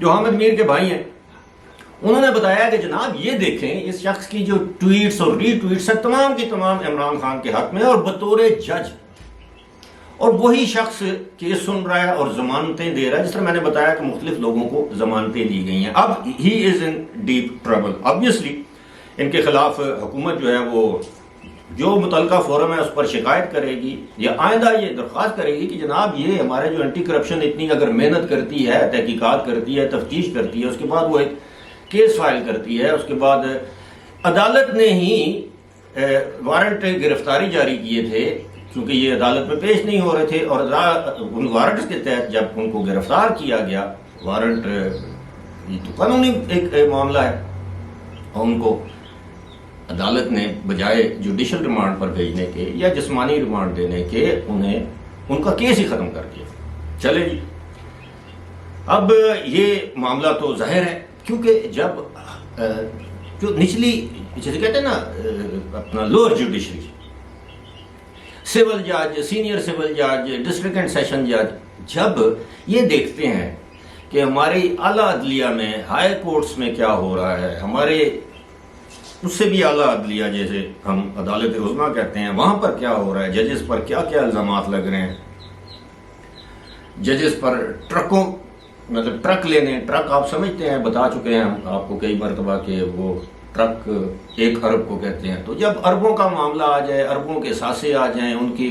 جو حامد میر کے بھائی ہیں، انہوں نے بتایا کہ جناب یہ دیکھیں اس شخص کی جو ٹویٹس اور ری ٹویٹس ہیں تمام کی تمام عمران خان کے حق میں اور بطور جج، اور وہی شخص کیس سن رہا ہے اور ضمانتیں دے رہا ہے، جس طرح میں نے بتایا کہ مختلف لوگوں کو ضمانتیں دی گئی ہیں۔ اب ہی از ان ڈیپ ٹربل۔ آبویسلی ان کے خلاف حکومت جو ہے وہ جو متعلقہ فورم ہے اس پر شکایت کرے گی، یا آئندہ یہ درخواست کرے گی کہ جناب یہ ہمارے جو اینٹی کرپشن اتنی اگر محنت کرتی ہے، تحقیقات کرتی ہے، تفتیش کرتی ہے، اس کے بعد وہ ایک کیس فائل کرتی ہے، اس کے بعد عدالت نے ہی وارنٹ گرفتاری جاری کیے تھے کیونکہ یہ عدالت میں پیش نہیں ہو رہے تھے، اور ان وارنٹس کے تحت جب ان کو گرفتار کیا گیا، وارنٹ یہ تو قانونی ایک معاملہ ہے، اور ان کو عدالت نے بجائے جوڈیشل ریمانڈ پر بھیجنے کے یا جسمانی ریمانڈ دینے کے انہیں ان کا کیس ہی ختم کر دیا۔ چلے جی، اب یہ معاملہ تو ظاہر ہے کیونکہ جب جو نچلی جیسے کہتے ہیں نا اپنا لوور جوڈیشری، سول جج، سینئر سول جج، ڈسٹرکٹ اینڈ سیشن جج، جب یہ دیکھتے ہیں کہ ہماری اعلیٰ عدلیہ میں، ہائی کورٹس میں کیا ہو رہا ہے، ہمارے اس سے بھی اعلیٰ عدلیہ جیسے ہم عدالت عظمیٰ کہتے ہیں، وہاں پر کیا ہو رہا ہے، ججز پر کیا کیا الزامات لگ رہے ہیں، ججز پر ٹرکوں مطلب ٹرک لینے، ٹرک آپ سمجھتے ہیں، بتا چکے ہیں ہم آپ کو کئی مرتبہ کہ وہ ٹرک 1 ارب کو کہتے ہیں۔ تو جب اربوں کا معاملہ آ جائے، اربوں کے ساسے آ جائیں، ان کے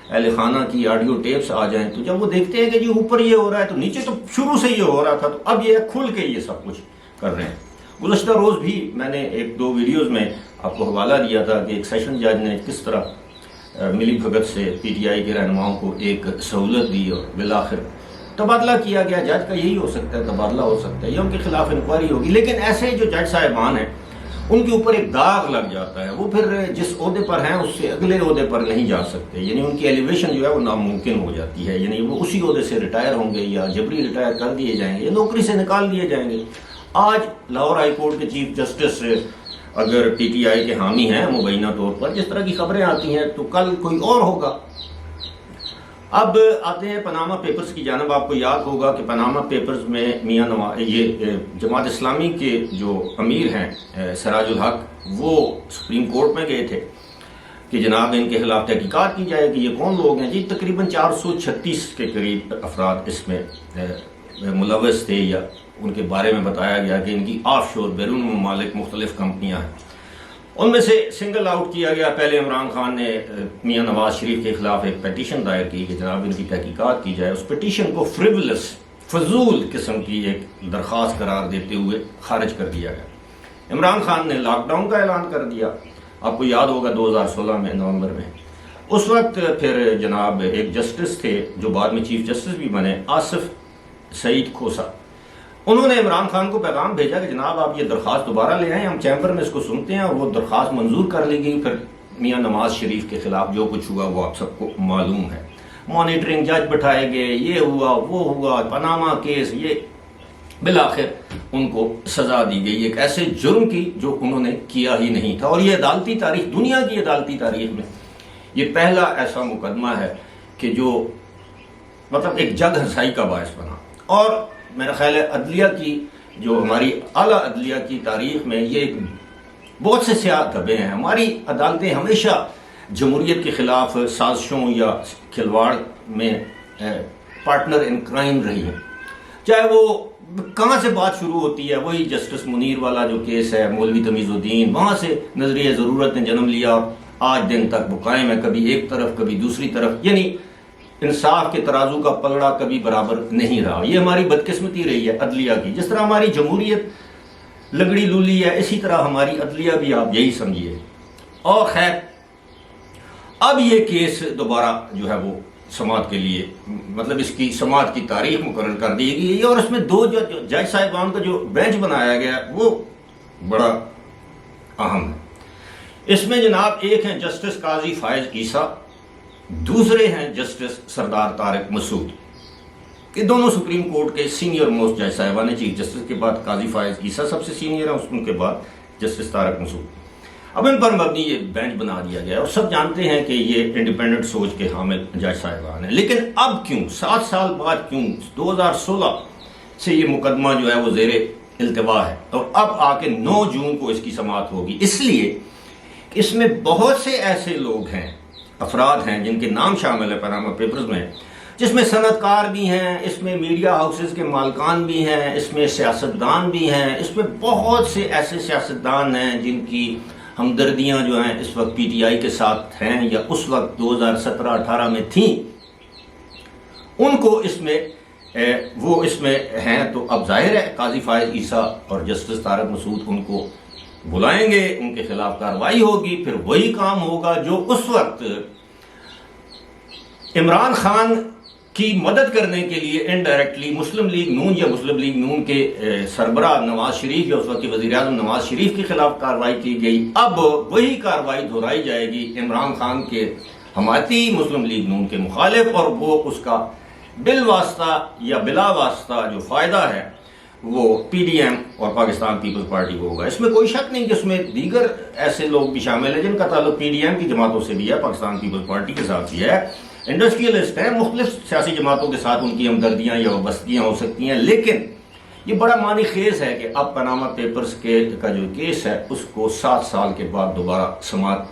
اہل خانہ کی آڈیو ٹیپس آ جائیں، تو جب وہ دیکھتے ہیں کہ جی اوپر یہ ہو رہا ہے تو نیچے تو شروع سے یہ ہو رہا تھا، تو اب یہ کھل کے یہ سب کچھ کر رہے ہیں۔ گزشتہ روز بھی میں نے 1-2 ویڈیوز میں آپ کو حوالہ دیا تھا کہ ایک سیشن جج نے کس طرح ملی بھگت سے پی ٹی آئی کے رہنماؤں کو ایک سہولت دی اور بالآخر تبادلہ کیا گیا۔ جج کا یہی ہو سکتا ہے، تبادلہ ہو سکتا ہے یا ان کے خلاف انکوائری ہوگی، لیکن ایسے جو جج صاحبان ہیں ان کے اوپر ایک داغ لگ جاتا ہے، وہ پھر جس عہدے پر ہیں اس سے اگلے عہدے پر نہیں جا سکتے، یعنی ان کی ایلیویشن جو ہے وہ ناممکن ہو جاتی ہے، یعنی وہ اسی عہدے سے ریٹائر ہوں گے یا جبری ریٹائر کر دیے جائیں گے یا نوکری سے نکال دیے جائیں گے۔ آج لاہور ہائی کورٹ کے چیف جسٹس اگر پی ٹی آئی کے حامی ہیں مبینہ طور پر، جس طرح کی خبریں آتی ہیں، تو کل کوئی اور ہوگا۔ اب آتے ہیں پاناما پیپرز کی جانب۔ آپ کو یاد ہوگا کہ پاناما پیپرز میں میاں نواز، یہ جماعت اسلامی کے جو امیر ہیں سراج الحق، وہ سپریم کورٹ میں گئے تھے کہ جناب ان کے خلاف تحقیقات کی جائے کہ یہ کون لوگ ہیں۔ جی تقریباً 436 کے قریب افراد اس میں ملوث تھے، یا ان کے بارے میں بتایا گیا کہ ان کی آف شور بیرون ممالک مختلف کمپنیاں ہیں۔ ان میں سے سنگل آؤٹ کیا گیا، پہلے عمران خان نے میاں نواز شریف کے خلاف ایک پیٹیشن دائر کی کہ جناب ان کی تحقیقات کی جائے۔ اس پیٹیشن کو فریولس، فضول قسم کی ایک درخواست قرار دیتے ہوئے خارج کر دیا گیا۔ عمران خان نے لاک ڈاؤن کا اعلان کر دیا، آپ کو یاد ہوگا 2016 میں نومبر میں۔ اس وقت پھر جناب ایک جسٹس تھے جو بعد میں چیف جسٹس بھی بنے، آصف سعید کھوسا، انہوں نے عمران خان کو پیغام بھیجا کہ جناب آپ یہ درخواست دوبارہ لے آئیں، ہم چیمبر میں اس کو سنتے ہیں، اور وہ درخواست منظور کر لی گئی۔ پھر میاں نواز شریف کے خلاف جو کچھ ہوا وہ آپ سب کو معلوم ہے، مانیٹرنگ جج بٹھائے گئے، یہ ہوا وہ ہوا، پاناما کیس، یہ بالآخر ان کو سزا دی گئی ایک ایسے جرم کی جو انہوں نے کیا ہی نہیں تھا۔ اور یہ عدالتی تاریخ، دنیا کی عدالتی تاریخ میں یہ پہلا ایسا مقدمہ ہے کہ جو مطلب ایک جگ ہنسائی کا باعث بنا۔ اور میرا خیال ہے عدلیہ کی جو ہماری اعلیٰ عدلیہ کی تاریخ میں یہ ایک بہت سے سیاہ دھبے ہیں۔ ہماری عدالتیں ہمیشہ جمہوریت کے خلاف سازشوں یا کھلواڑ میں پارٹنر ان کرائم رہی ہیں، چاہے وہ کہاں سے بات شروع ہوتی ہے، وہی جسٹس منیر والا جو کیس ہے، مولوی تمیز الدین، وہاں سے نظریہ ضرورت نے جنم لیا اور آج دن تک وہ قائم ہے، کبھی ایک طرف کبھی دوسری طرف، یعنی انصاف کے ترازو کا پلڑا کبھی برابر نہیں رہا۔ یہ ہماری بدقسمتی رہی ہے عدلیہ کی۔ جس طرح ہماری جمہوریت لگڑی لولی ہے، اسی طرح ہماری عدلیہ بھی آپ یہی سمجھیے۔ اور خیر اب یہ کیس دوبارہ جو ہے وہ سماعت کے لیے مطلب اس کی سماعت کی تاریخ مقرر کر دی گئی ہے، اور اس میں 2 جو جج صاحبان کا جو بینچ بنایا گیا وہ بڑا اہم ہے۔ اس میں جناب ایک ہیں جسٹس قاضی فائز عیسیٰ، دوسرے ہیں جسٹس سردار طارق مسعود۔ یہ دونوں سپریم کورٹ کے سینئر موسٹ جج صاحبان ہیں، چیف جسٹس کے بعد قاضی فائز عیسیٰ سب سے سینئر ہیں، ان کے بعد جسٹس طارق مسعود۔ اب ان پر مبنی یہ بینچ بنا دیا گیا، اور سب جانتے ہیں کہ یہ انڈیپینڈنٹ سوچ کے حامل جج صاحبان ہیں۔ لیکن اب کیوں 7 سال بعد کیوں 2016 سے یہ مقدمہ جو ہے وہ زیر التوا ہے، اور اب آ کے 9 جون کو اس کی سماعت ہوگی، اس لیے کہ اس میں بہت سے ایسے لوگ ہیں، افراد ہیں جن کے نام شامل ہے پاناما پیپرز میں، جس میں صنعت کار بھی ہیں، اس میں میڈیا ہاؤسز کے مالکان بھی ہیں، اس میں سیاستدان بھی ہیں، اس میں بہت سے ایسے سیاستدان ہیں جن کی ہمدردیاں جو ہیں اس وقت پی ٹی آئی کے ساتھ ہیں یا اس وقت 2017-18 میں تھیں، ان کو اس میں وہ اس میں ہیں۔ تو اب ظاہر ہے قاضی فائز عیسیٰ اور جسٹس طارق مسعود ان کو بلائیں گے، ان کے خلاف کارروائی ہوگی، پھر وہی کام ہوگا جو اس وقت عمران خان کی مدد کرنے کے لیے انڈائریکٹلی مسلم لیگ نون یا مسلم لیگ نون کے سربراہ نواز شریف یا اس وقت کے وزیر اعظم نواز شریف کے خلاف کارروائی کی گئی، اب وہی کارروائی دہرائی جائے گی عمران خان کے حمایتی مسلم لیگ نون کے مخالف، اور وہ اس کا بالواسطہ یا بلا واسطہ جو فائدہ ہے وہ پی ڈی ایم اور پاکستان پیپلز پارٹی کو ہوگا۔ اس میں کوئی شک نہیں کہ اس میں دیگر ایسے لوگ بھی شامل ہیں جن کا تعلق پی ڈی ایم کی جماعتوں سے بھی ہے، پاکستان پیپلز پارٹی کے ساتھ بھی ہے، انڈسٹریلسٹ ہیں، مختلف سیاسی جماعتوں کے ساتھ ان کی ہمدردیاں یا وابستگیاں ہو سکتی ہیں، لیکن یہ بڑا معنی خیز ہے کہ اب پاناما پیپرز کا جو کیس ہے اس کو 7 سال کے بعد دوبارہ سماعت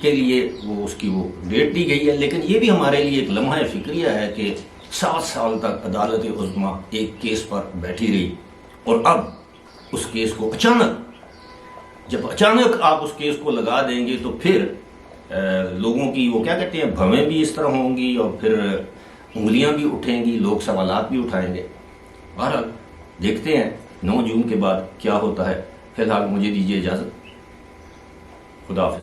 کے لیے وہ اس کی وہ ڈیٹ دی گئی ہے، لیکن یہ بھی ہمارے لیے ایک لمحہ فکریہ ہے کہ 7 سال تک عدالت عظمیٰ ایک کیس پر بیٹھی رہی، اور اب اس کیس کو جب اچانک آپ اس کیس کو لگا دیں گے تو پھر لوگوں کی وہ کیا کہتے ہیں بھویں بھی اس طرح ہوں گی، اور پھر انگلیاں بھی اٹھیں گی، لوگ سوالات بھی اٹھائیں گے۔ بہرحال دیکھتے ہیں 9 جون کے بعد کیا ہوتا ہے۔ فی الحال مجھے دیجیے اجازت، خدا حافظ۔